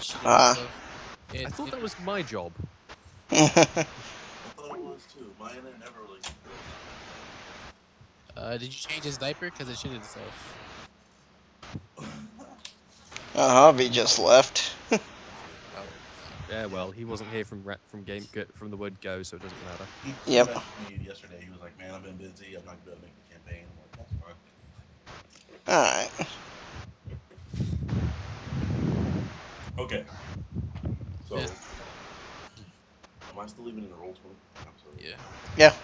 Just shitting Ah. myself. I It, thought it, that was my job. I thought it was too. My internet never really goes did you change his diaper? Because it shitted itself. out. Harvey just left. Oh, Yeah, well, he wasn't here from game from the word go, so it doesn't matter. He Yep. messaged me yesterday. He was like, "Man, I've been busy. I'm not gonna be able to make the campaign." I'm like, "That's fine." Alright. Okay. yeah. So, am I still even in the roll 20? Absolutely. Yeah. Yeah.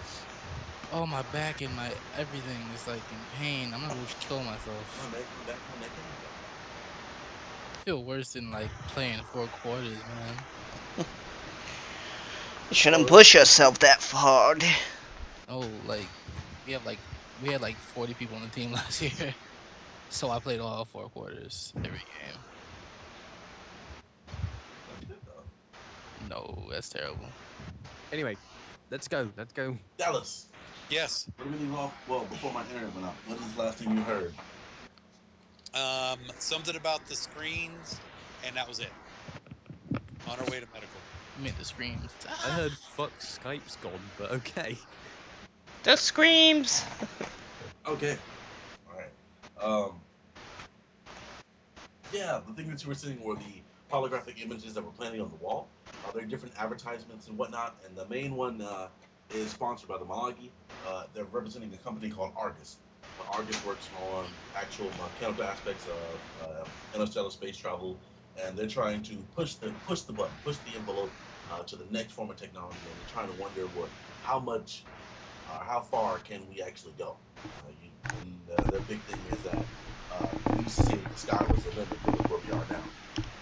Oh, my back and my everything is like in pain. I'm gonna go kill Come on, myself. Nick. Come back. Come on, Nick. Come I feel worse than like playing 4 quarters, man. You shouldn't on. push yourself that hard. Oh, like we have like we had like 40 people on the team last year, so I played all 4 quarters every game. That's good though. No, that's terrible. Anyway, let's go. Let's go. Dallas. Yes. Where do we leave off? Well, before my internet went out. What is the last thing you heard? Something about the screens, and that was it. On our way to medical. You made the screams. I Ah! heard fuck Skype's gone, but okay. The screams. Okay. All right. Um. Yeah, the thing that you were seeing were the holographic images that were planted on the wall. There are different advertisements and whatnot, and the main one is sponsored by the Malagi. They're representing a company called Argus. Argus works on actual mechanical aspects of interstellar space travel, and they're trying to push the button, push the envelope to the next form of technology, and they're trying to wonder what how much how far can we actually go? Their big thing is that we used to say that the sky was the limit, but look where we are now.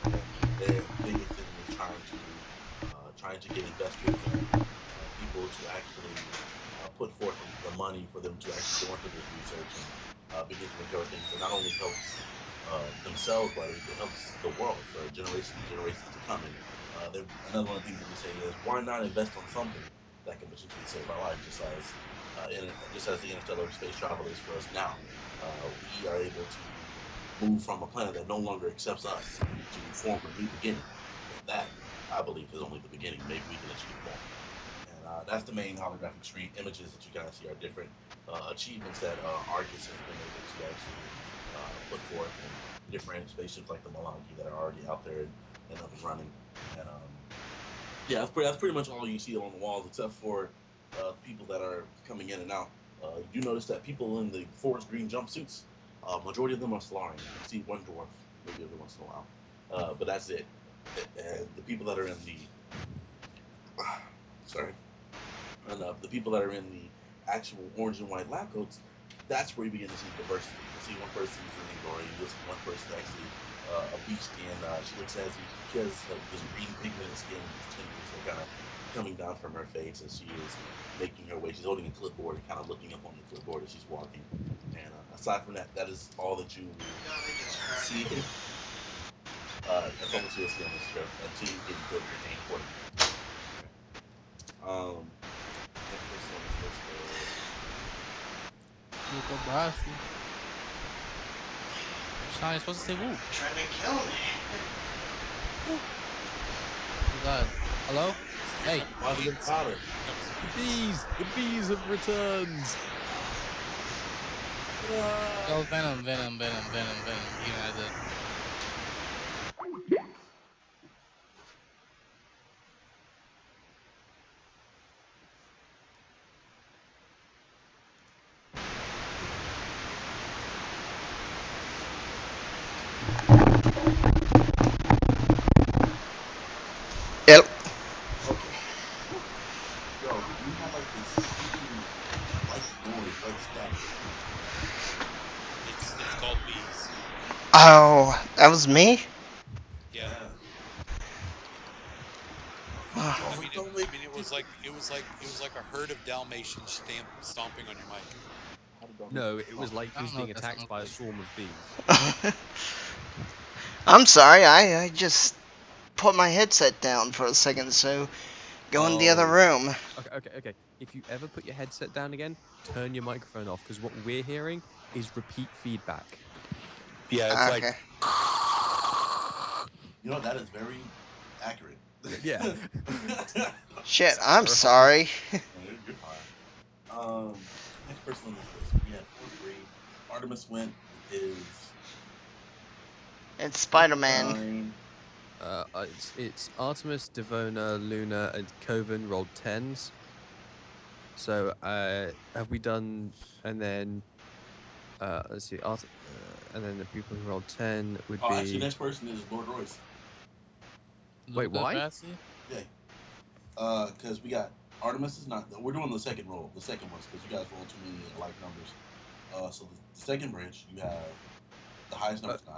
And their biggest thing is trying to get investors and people to actually put forth the money for them to actually go into this research and begin to uncover things that not only helps themselves, but it helps the world for generations and generations to come. And another one of the things that they say is, why not invest on something that can potentially save our life, just as the interstellar space travel is for us now. We are able to move from a planet that no longer accepts us to form a new beginning. And that, I believe, is only the beginning. Maybe we can achieve more. And that's the main holographic screen images that you guys see are different achievements that Argus has been able to actually put forth, and different spaceships like the Malangi that are already out there and up and running. And yeah, that's pretty much all you see on the walls, except for people that are coming in and out. You notice that people in the forest green jumpsuits, majority of them are Solarian. You see one dwarf maybe every once in a while, but that's it. And the people that are in the sorry, and the people that are in the actual orange and white lab coats, that's where you begin to see diversity. You'll see one person who's in glory. You'll see one person actually a beach skin. She looks as if she has like this green pigmented skin, these tendrils are kind of coming down from her face as she is making her way. She's holding a clipboard and kind of looking up on the clipboard as she's walking. And aside from that, that is all that you will see. That's all that you'll see on this trip until you get into the main portion. Okay. Next person on this list is Luca Brasi. Sean, you're supposed to say woo. Trying to kill me. Woo. Oh God. Hello? Hey. Why is it powder? The bees have returned. Yo, Venom, Venom, Venom, Venom, Venom. You know the. Yep. Okay. Yo, you have like this creepy white noise, white static. It's called bees. Oh, that was me? Yeah. Yeah. I Oh, mean, Don't make. it was like a herd of Dalmatians stomping on your mic. How did Dalmatians No, it was stomp? like he I was don't know being what that attacked sounds by a like. swarm of bees. I'm sorry. I just put my headset down for a second, so go in the other Oh. room. Okay. If you ever put your headset down again, turn your microphone off because what we're hearing is repeat feedback. Yeah, it's like Okay. You know that is very accurate. Yeah. Shit, It's I'm terrifying. sorry. You're fine. Next person on this list, we had fourth grade. Artemis went with his It's Spider Man. 29. It's Artemis, Devona, Luna, and Coven rolled tens. So have we done? And then let's see, and then the people who rolled 10 would Oh, actually, be. next person is Lord Royce. Wait, Luca why? Brasi? Yeah. Because we got Artemis is not. We're doing the second roll, the second ones, because you guys rolled too many like numbers. So the second branch, you have the highest number Uh, is 9.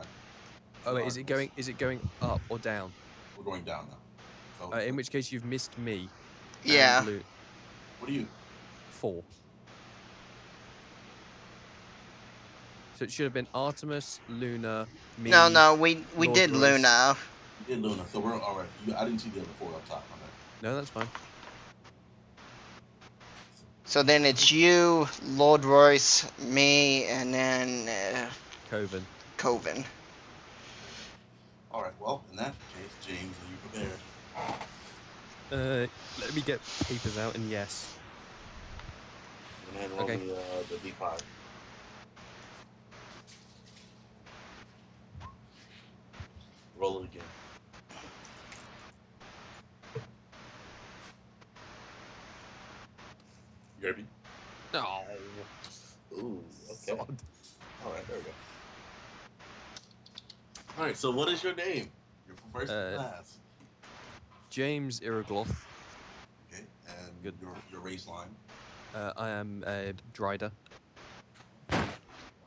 oh, With wait, is it Artemis, going? Is it going up or down? we're going down now. So In which case, you've missed me and Yeah. what are you? 4. So it should have been Artemis, Luna, No, me, no, we Lord did Royce. Luna. You did Luna, so we're all right. I didn't see the other 4 up top. My bad. No, that's fine. So then it's you, Lord Royce, me, and then Coven. Coven. All right. Well, in that case, James, are you prepared? Let me get papers out and yes. Go ahead and roll Okay. me the D5. Roll it again. You ready? No. Ooh. Okay. Sod. All right. There we go. All right. So, what is your name? You're from first in Uh, class. James Irregloth. Okay. And Good. your race line. I am a Drider.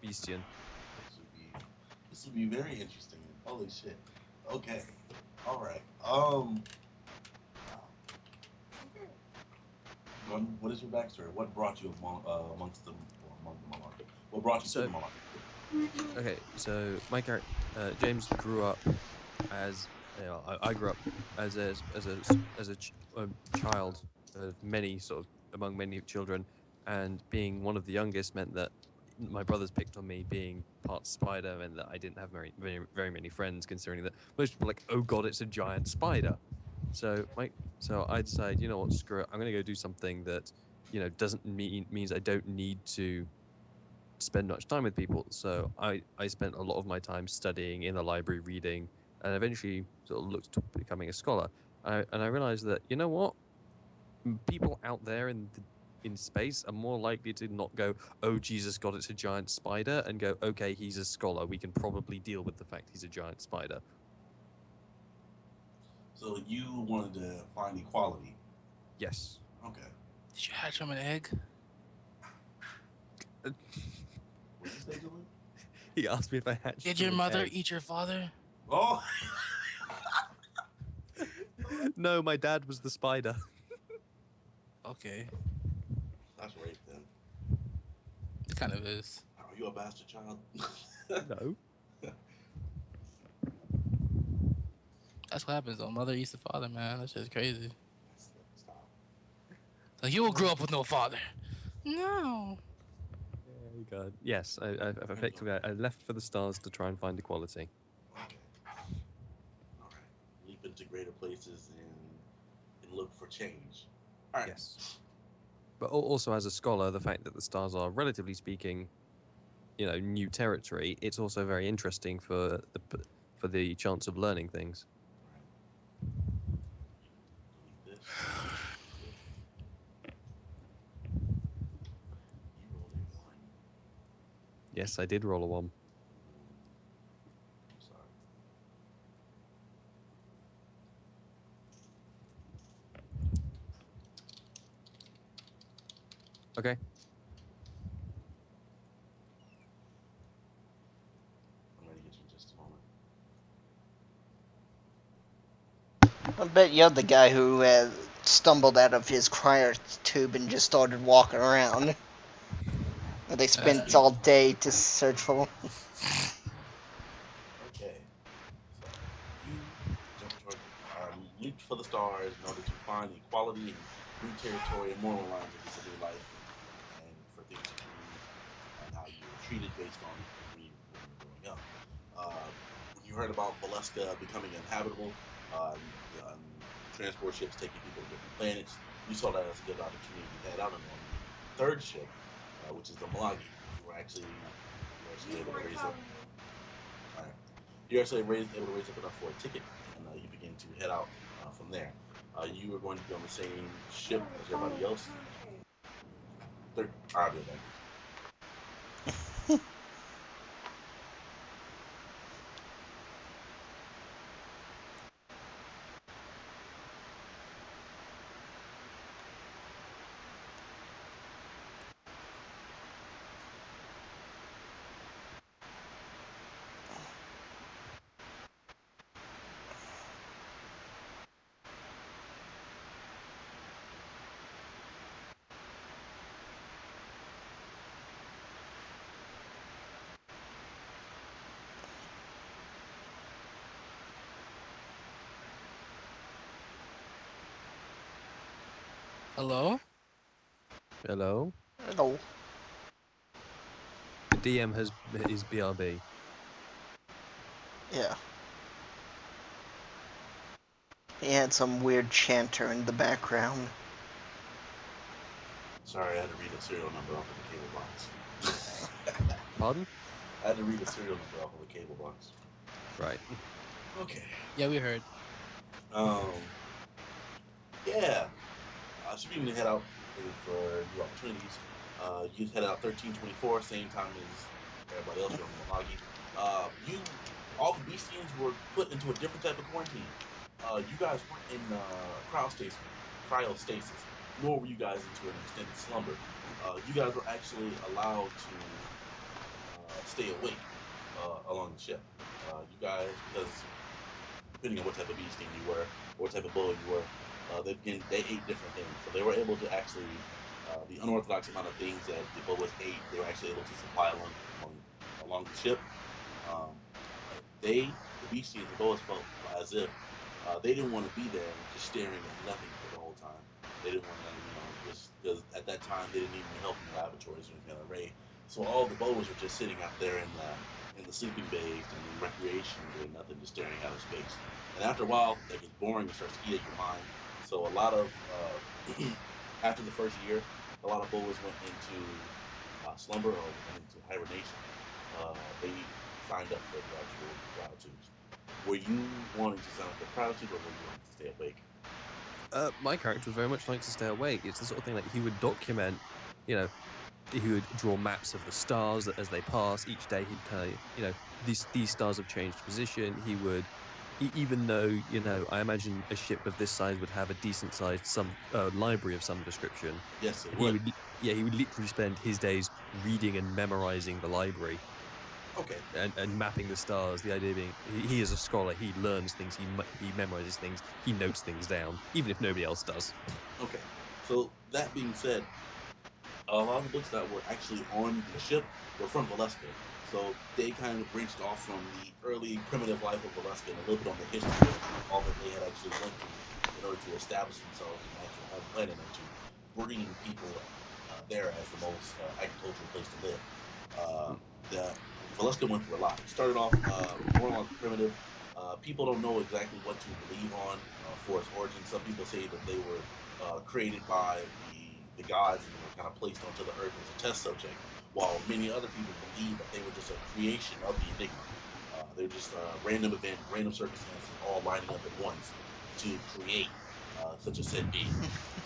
Beastian. This would be this would be very interesting. Holy shit. Okay. All right. What is your backstory? What brought you amongst them, or among the monarchy? What brought you to the So, monarchy? okay, so my character, James, grew up as I grew up as a child of many sort of among many children, and being one of the youngest meant that my brothers picked on me being part spider, and that I didn't have very many friends. Considering that most people are like, oh god, it's a giant spider. So I decided, you know what, screw it, I'm gonna go do something that doesn't means I don't need to spend much time with people. So I spent a lot of my time studying in the library, reading, and eventually sort of looked to becoming a scholar. And I realized that, you know what, people out there in space are more likely to not go, oh Jesus God, it's a giant spider, and go, okay, he's a scholar. We can probably deal with the fact he's a giant spider. So you wanted to find equality. Yes. Okay. Did you hatch from an egg? What did you say, Julie? He asked me if I hatched Did from your an mother egg. eat your father? Oh. No, my dad was the spider. Okay, That's rape then. it kind of is. Are you a bastard child? No. That's what happens though. Mother eats the father, man. That's just crazy. Stop. Like you will grow up with no father. No. Oh God. Yes, I effectively I left for the stars to try and find equality. Okay. All right. Leap into greater places and look for change. All right. Yes. But also as a scholar, the fact that the stars are, relatively speaking, new territory, it's also very interesting for the chance of learning things. Delete this. You rolled a 1. Yes, I did roll a 1. I'm sorry. Okay. I'm going to get you in just a moment. I bet you're the guy who stumbled out of his cryo tube and just started walking around. They That's spent me. all day to search for him. Okay. So you jump toward, leaped for the stars in order to find equality and new territory and moral lines of this new life, and for things to prove and how you were treated based on when you were growing up. When you heard about Valeska becoming inhabitable, and transport ships taking people to different planets. You saw that as a good opportunity to head out and on the third ship, which is the Malagi. You were actually able to raise up. All right, you're actually able to raise up enough for a ticket, and you begin to head out from there. You are going to be on the same ship as everybody else. Third, I'll be back. Hello? Hello. No. The DM has is BRB. Yeah. He had some weird chanter in the background. Sorry, I had to read a serial number off of the cable box. Pardon? I had to read a serial number off of the cable box. Right. Okay. Yeah, we heard. Um. Yeah. Should be able to head out for new opportunities. You head out 1324, same time as everybody else. You're on Milwaukee. All the Beastians were put into a different type of quarantine. You guys weren't in cryostasis, nor were you guys into an extended slumber. You guys were actually allowed to stay awake along the ship. You guys, because depending on what type of beasting you were, or what type of bull you were, they ate different things. So they were able to actually the unorthodox amount of things that the boas ate, they were actually able to supply along the ship. Um, the beasties, the boas felt as if they didn't want to be there, just staring at nothing for the whole time. They didn't want to, just because at that time they didn't need any help in the laboratories or anything like that. So all the boas were just sitting out there in the sleeping bags and in recreation, doing nothing, just staring out of space. And after a while, that gets boring and starts to eat at your mind. So a lot of after the first year, a lot of boas went into slumber or went into hibernation. They signed up for the actual crowd tubes. Were you wanting to sign up for the crowd tube, or were you wanting to stay awake? My character was very much like to stay awake. It's the sort of thing like he would document, you know, he would draw maps of the stars as they pass each day. He'd kind of, these stars have changed position. He would, even though I imagine a ship of this size would have a decent sized some library of some description. Yes, it He would. would, yeah, he would literally spend his days reading and memorizing the library Okay. and mapping the stars. The idea being, he is a scholar. He learns things. He memorizes things. He notes things down, even if nobody else does. Okay. So that being said, a lot of the books that were actually on the ship were from Valeska. So they kind of branched off from the early primitive life of Valeska and a little bit on the history of all that they had actually went through in order to establish themselves in the actual home planet and to bring people there as the most agricultural place to live. Uh, the Valeska went through a lot. It started off more on primitive. People don't know exactly what to believe on for its origin. Some people say that they were created by the gods and were kind of placed onto the earth as a test subject, while many other people believe that they were just a creation of the Enigma. They're just random event, random circumstances, all lining up at once to create such a said being.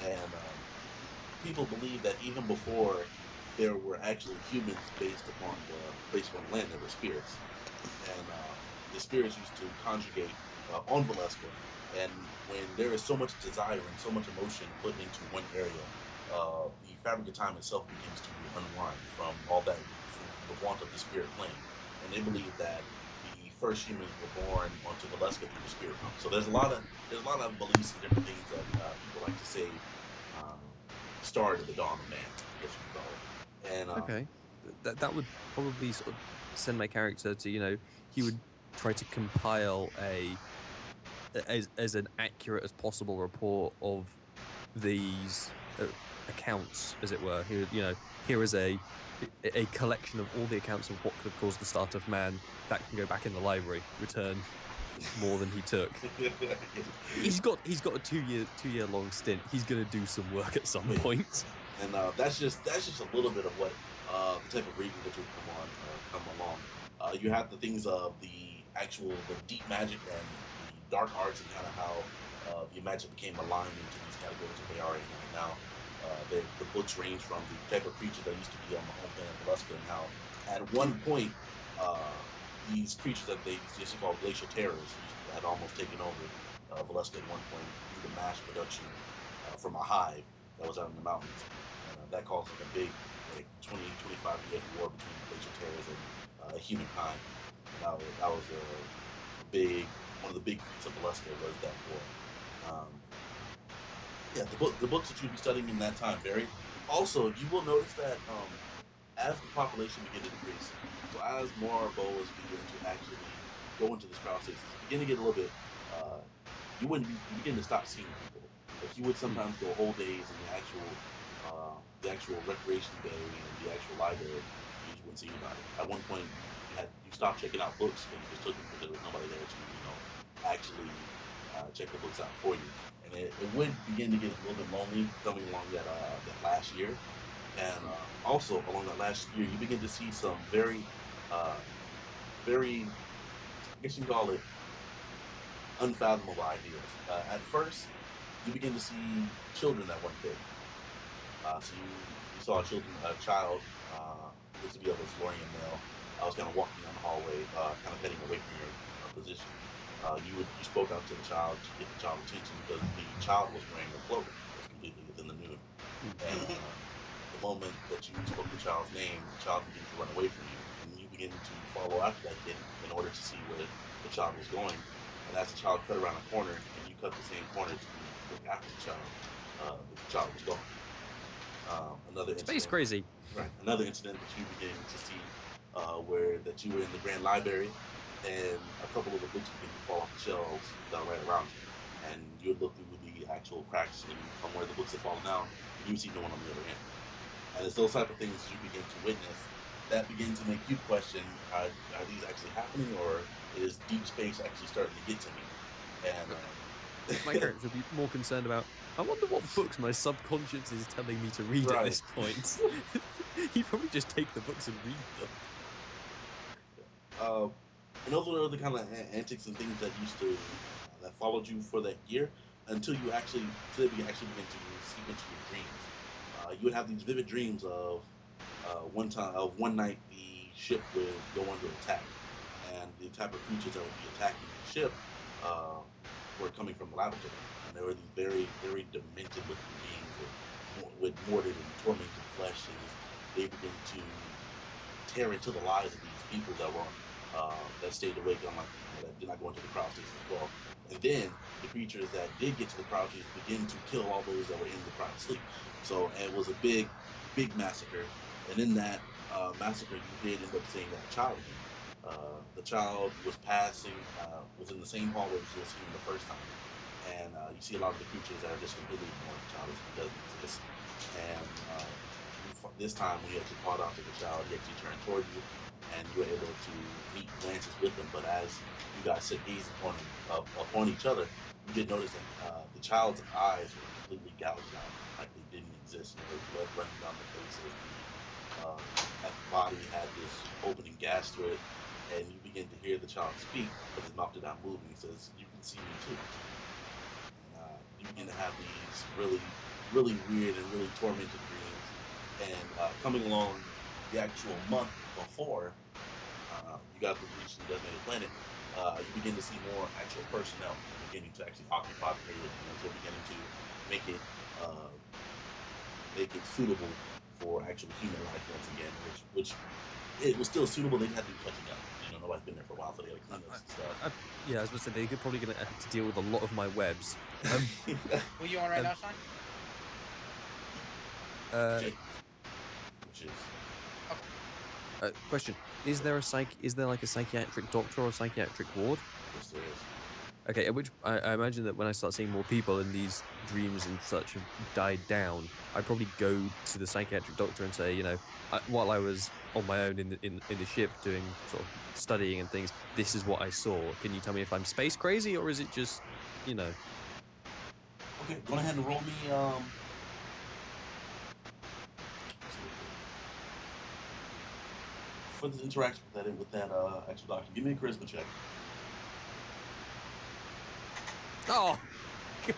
And people believe that even before there were actually humans based upon the land, there were spirits, and the spirits used to conjugate on Valeska. And when there is so much desire and so much emotion put into one area, the fabric of time itself begins to unwind from all that, from the want of the spirit plane. And they believe that the first humans were born onto Valeska through the spirit realm. So there's a lot of beliefs and different things that people like to say um, started the dawn of man, I guess you could call it. And Okay, that would probably sort of send my character to he would try to compile as an accurate as possible report of these accounts, as it were. Here is a collection of all the accounts of what could have caused the start of man that can go back in the library, return more than he took. He's got a two year long stint. He's gonna do some work at some Yeah. point. And that's just a little bit of what the type of reading that will come along. You have the things of the deep magic and the dark arts, and kind of how the magic became aligned into these categories that they are in right now. The books range from the type of creatures that used to be on the home planet Veluska, and how at one point uh, these creatures that they used to call glacial terrors had almost taken over Veluska at one point due to mass production from a hive that was out in the mountains. And that caused like a big, like 20, 25 year war between glacial terrors and humankind. And that was a big, one of the big feats of Veluska was that war. Um, yeah, the books that you'll be studying in that time vary. Also, you will notice that as the population begin to decrease, so as more boas begin to actually go into this crowd space, it's begin to get a little bit. Uh, you begin to stop seeing people. Like you would sometimes go whole days in the actual recreation bay and the actual library, and you wouldn't see anybody. At one point, you stopped checking out books and you just took them because there was nobody there to actually check the books out for you. And it would begin to get a little bit lonely coming along that last year. And also along that last year, you begin to see some uh, very, I guess you can call it unfathomable ideas. At first, you begin to see children that weren't big. So you saw a child, looks to be of a Florian male. I was kind of walking down the hallway, kind of heading away from your position. You spoke out to the child to get the child's attention because the child was wearing a cloak that was completely within the noon. And the moment that you spoke the child's name, the child began to run away from you, and you begin to follow after that kid in order to see where the child was going. And as the child cut around a corner, and you cut the same corner to look after the child was gone. Another Space incident, crazy. right? Another incident that you begin to see where that you were in the grand library, and a couple of the books begin to fall off the shelves that are right around you, and you would look through the actual cracks and from where the books have fallen down, and you see no one on the other end. And it's those type of things you begin to witness that begin to make you question: are these actually happening, or is deep space actually starting to get to me? And My character would be more concerned about, I wonder what books my subconscious is telling me to read at Right. this point. He'd probably just take the books and read them. uh, and those are the kind of antics and things that used to that followed you for that year until they actually begin to seep into your dreams. You would have these vivid dreams of one night the ship would go under attack, and the type of creatures that would be attacking the ship uh, were coming from the laboratory, and there were these very very demented looking beings with mortared and tormented flesh, and they begin to tear into the lives of these people that stayed awake on that did not go into the crowd stations as well. And then the creatures that did get to the crowd stations begin to kill all those that were in the crowd sleep. So it was a big massacre. And in that massacre, you did end up seeing that child again. The child was in the same hallway as you had seen him the first time. And you see a lot of the creatures that are just completely ignoring the child. It doesn't exist. And this time, when you actually called out to the child, he actually turned toward you, and you were able to meet glances with him. But as you guys sit gazing upon each other, you did notice that the child's eyes were completely gouged out, like they didn't exist. And there was blood running down the face of the body had this opening gas through it, and you begin to hear the child speak, but his mouth did not move. And he says, "You can see me too." And you begin to have these really weird and really tormented dreams. And coming along the actual month before you guys would reach the designated planet, you begin to see more actual personnel beginning to actually occupy the area, and so beginning to make it uh, suitable for actual human life once again, which it was still suitable. They had to be touching up. Nobody's been there for a while, so they got to clean up some stuff. Yeah, I was going to say, they're probably going to have to deal with a lot of my webs. Were you on right Um, now, Sean? James, which is Question: Is there like a psychiatric doctor or a psychiatric ward? yes, there is. Okay, which I imagine that when I start seeing more people and these dreams and such have died down, I'd probably go to the psychiatric doctor and say, while I was on my own in the ship doing sort of studying and things, this is what I saw. Can you tell me if I'm space crazy or is it just, you know? Okay, go ahead and roll me. For this interaction with that actual doctor, give me a charisma check. Oh,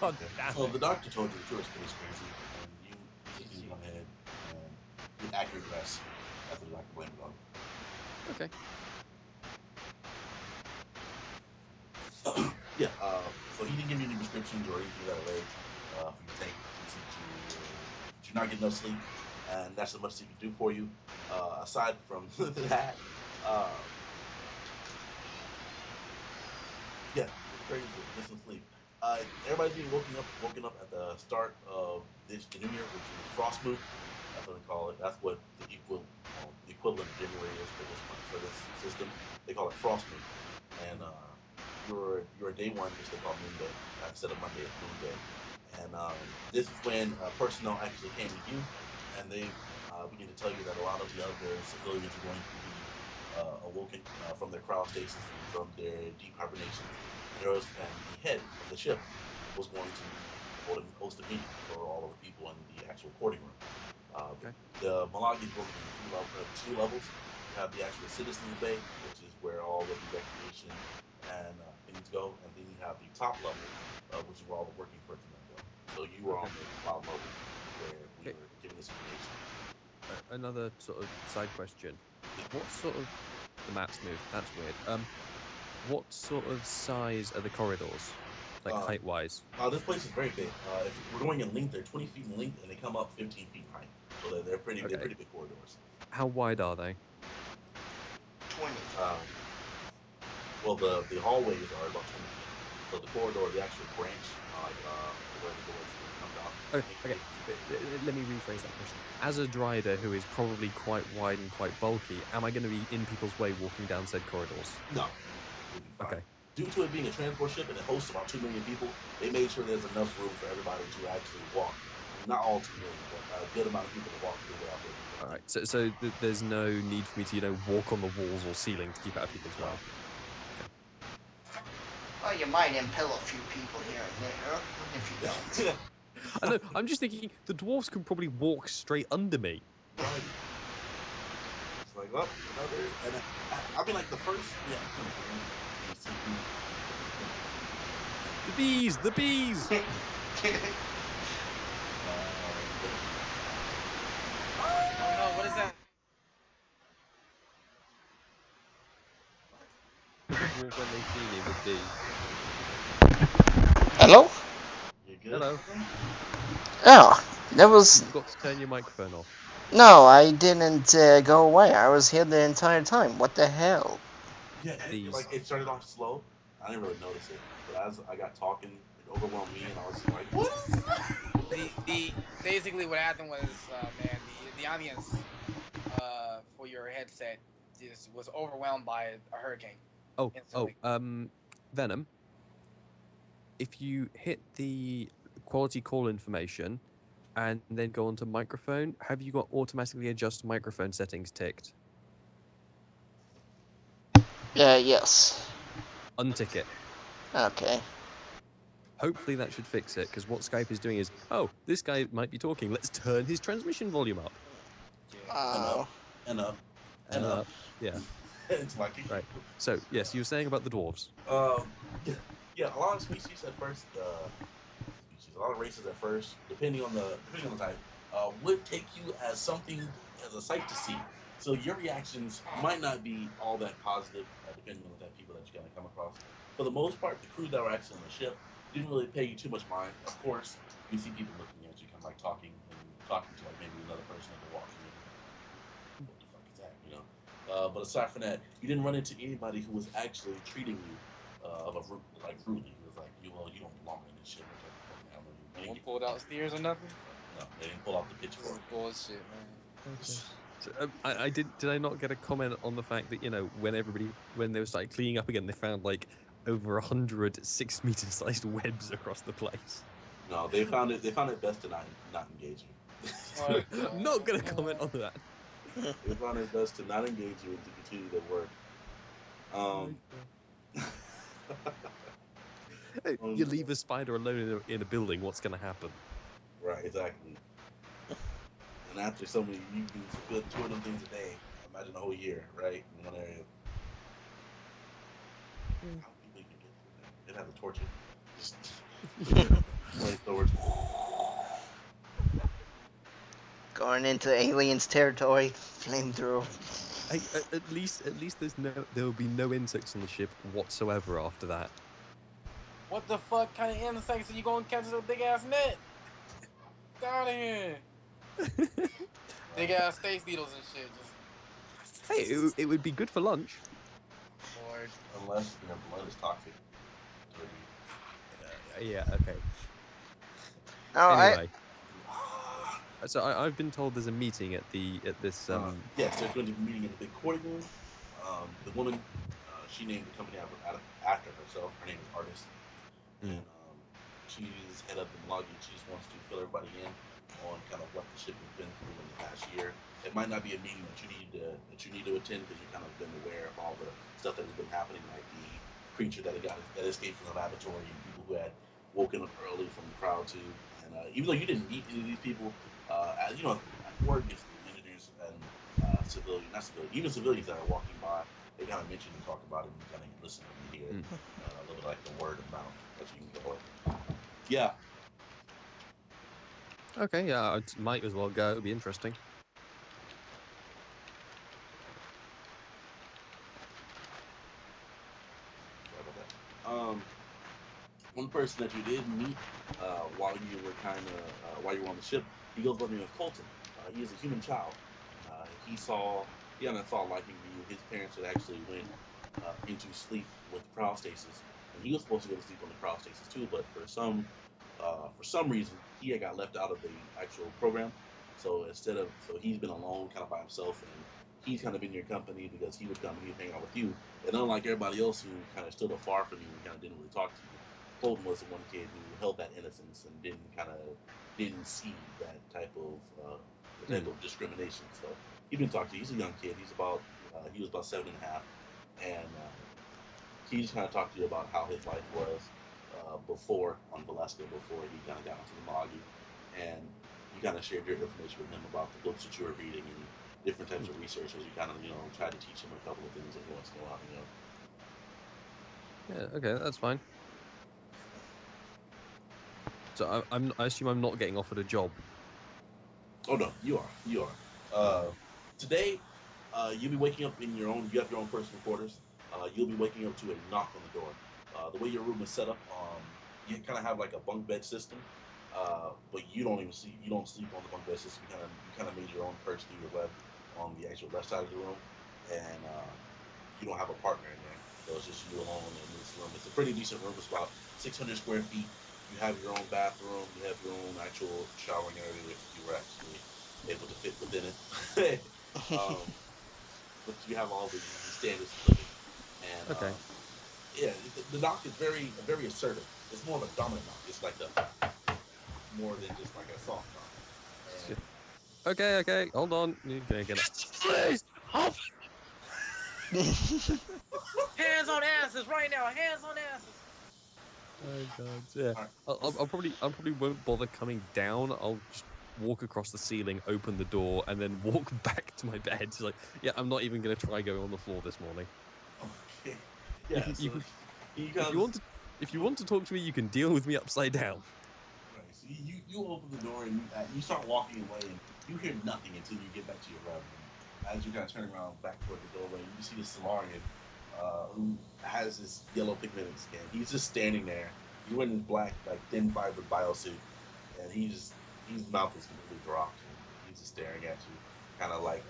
God Okay. damn So it! the doctor told you that you were space crazy, and you can go ahead and get accurate guess after the doctor blamed it on Okay. you. Yeah. So he didn't give you any prescriptions or anything that way for you to take. He said that you're not getting enough sleep, and that's as much as he can do for you. Aside from that, uh, yeah, you're crazy. Get some sleep. Everybody's being woken up at the start of the new year, which is Frost Moon. That's what they call it. That's what the equivalent of January is for this system. They call it Frost Moon, and your day one, which they call Moon Day, instead of Monday, it's Moon Day. And this is when personnel actually came to you, and they begin to tell you that a lot of the other civilians are going to be awoken from their cryostasis and from their deep hibernation. And the head of the ship was going to host a meeting for all of the people in the actual courting room. Uh, Okay. the Malagi is broken into two levels. You have the actual Citizens Bay, which is where all of the recreation and things go, and then you have the top level, which is where all the working personnel go. So you were on Okay. the bottom level where we Okay. were giving this information. Another sort of side question. Yeah. What sort of the map's moved? That's weird. What sort of size are the corridors, like Uh, height wise? this place is very big. If we're going in length, they're 20 feet in length, and they come up 15 feet in height. So they're Okay. pretty big corridors. How wide are they? 25. Um, well, the hallways are about 20 feet. So the corridor, the actual branch, where the doors come out, Okay, make okay. Let me rephrase that question. As a drider who is probably quite wide and quite bulky, am I going to be in people's way walking down said corridors? no, you'll be fine. Okay, Due to it being a transport ship and it hosts about 2 million people, they made sure there's enough room for everybody to actually walk. Not all 2 million, but a good amount of people to walk their way out there before all they right. leave. So there's no need for me to walk on the walls or ceiling to keep out of people's No. way. Okay. Well, you might impale a few people here and there, if you don't. Yeah. I know. I'm just thinking the dwarves can probably walk straight under me. Right. It's like, oh, another. And I mean, like the first, yeah, you see who, The bees. The bees. yeah. Oh no, what is that? The dwarf when they see me would be. Hello? You good? Hello. Oh, that was... You forgot to turn your microphone off. No, I didn't go away. I was here the entire time. What the hell? Yeah, These. like it started off slow. I didn't really notice it, but as I got talking, it overwhelmed me, and I was like, "What is that?" The basically what happened was, man, the audience for your headset just was overwhelmed by a hurricane Oh. Oh. instantly. Venom. If you hit the quality call information and then go onto microphone, have you got automatically adjust microphone settings ticked? Yes. Untick it. Okay. Hopefully that should fix it, because what Skype is doing is, oh, this guy might be talking. Let's turn his transmission volume up. Yeah. And up, Uh, and up, and And up. up. Yeah. It's like Right. So yes, you were saying about the dwarves. yeah, yeah. A lot of species at first, a lot of races at first, depending on the type, would take you as something as a sight to see. So your reactions might not be all that positive, depending on the type of people that you kind of come across. For the most part, the crew that were actually on the ship didn't really pay you too much mind. Of course, you see people looking at you, kind of like talking to like maybe another person that they're walking in. What the fuck is that? You know. But aside from that, you didn't run into anybody who was actually treating you like rudely. It was like you don't belong in this shit. What type of fucking animal you? No You didn't one get pulled out spears or nothing. no, they didn't pull out the This is pitchfork. bullshit, man. Okay. So I did I not get a comment on the fact that when they were starting cleaning up again, they found like over 100 6-meter-sized webs across the place. No, they found it. They found it best to not engage you. What I'm not the going to comment on that. They found it best to not engage you and to continue to work. Um, Hey, you leave a spider alone in a building, what's going to happen? right, exactly. And after so many, you can build 2 of them things a day. Imagine a whole year, right, in one area. How people even get through that? They'd have to torture. Just flamethrowers. Going into aliens territory, flamethrower. Hey, at least there will be no insects on the ship whatsoever after that. What the fuck kind of insects are you gonna catch with a big ass net? Get out of here. Big ass space beetles and shit. Just Hey, it would be good for lunch. Lord. Unless their blood is toxic. Yeah, okay. No, Anyway, so I've been told there's a meeting at this. Yes, there's going to be a meeting in the big court room. The woman, she named the company after herself. Her name is Artist, and she's head of the blogging. She just wants to fill everybody in on kind of what the ship has been through in the past year. It might not be a meeting that you need to attend because you've kind of been aware of all the stuff that has been happening, like the creature that escaped from the laboratory, and people who had woken up early from the crowd too. And even though you didn't meet any of these people, word gets through engineers and not civilians, even civilians that are walking by, they kind of mention and talk about it, and you kind of listen and you hear a little bit like the word of mouth that you can go. Yeah. Okay, yeah, I might as well go. It'll be interesting. Sorry about that. One person that you did meet while you were while you were on the ship, he goes by the name of Colton. He is a human child. He kind of saw liking to you. His parents had actually went into sleep with cryostasis, and he was supposed to go to sleep on the cryostasis too, but for some reason he had got left out of the actual program. So he's been alone, kind of by himself, and he's kind of in your company because he would come and he'd hang out with you. And unlike everybody else who kind of stood afar from you and kind of didn't really talk to you, Holden was the one kid who held that innocence and didn't see that type of discrimination. So he didn't talk to you. He's a young kid. He was about 7.5, and he just kind of talked to you about how his life was before on Valeska, before he kind of got onto the Magi, and you kind of shared your information with him about the books that you were reading and different types of research as you kind of try to teach him a couple of things every once in a while. Yeah, okay, that's fine. So I assume I'm not getting offered a job. Oh no, you are. You are. Today, you'll be waking up in your own. You have your own personal quarters. You'll be waking up to a knock on the door. The way your room is set up, you kind of have like a bunk bed system, but you don't even sleep. You don't sleep on the bunk bed system. You kind of made your own perch through your web on the actual left side of the room, and you don't have a partner in there. So it's just you alone in this room. It's a pretty decent room. It's about 600 square feet. You have your own bathroom. You have your own actual showering area if you were actually able to fit within it. But you have all the standards of living. And Okay. yeah, the knock is very assertive. It's more of a dominant knock. It's like the more than just like a soft knock. And Okay, hold on. You're gonna get Please, Hands on asses right now. Hands on asses. Oh god, yeah. all right, I'll probably won't bother coming down. I'll just walk across the ceiling, open the door, and then walk back to my bed. It's like, yeah, I'm not even gonna try going on the floor this morning. okay, You yeah. can, So you can, you if kind you of want to, if you want to talk to me, you can deal with me upside down. right. So you open the door and you start walking away and you hear nothing until you get back to your room. And as you kind of turn around back toward the doorway, you see the Solarian who has this yellow pigmented skin. He's just standing there. He's wearing this black, like thin fibered biosuit, and his mouth is completely dropped. And he's just staring at you, kind of like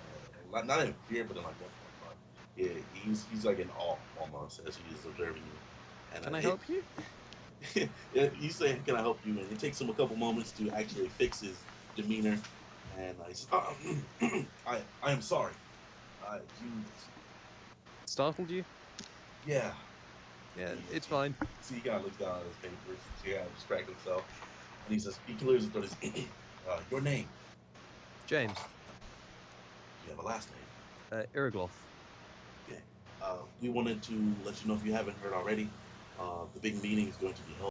not in fear, but in like what the fuck. Yeah, he's like in awe almost as he is observing you. And Can I help you? yeah, he's saying, "Can I help you?" And it takes him a couple moments to actually fix his demeanor, and he says, "I am sorry. You, Startled you? yeah, Yeah, it's fine. See, he kind of looks down at his papers. See, kind of distract himself, and he says, he clears his throat. Your name? James, Do you have a last name? Irigloth. Okay. We wanted to let you know, if you haven't heard already, the big meeting is going to be held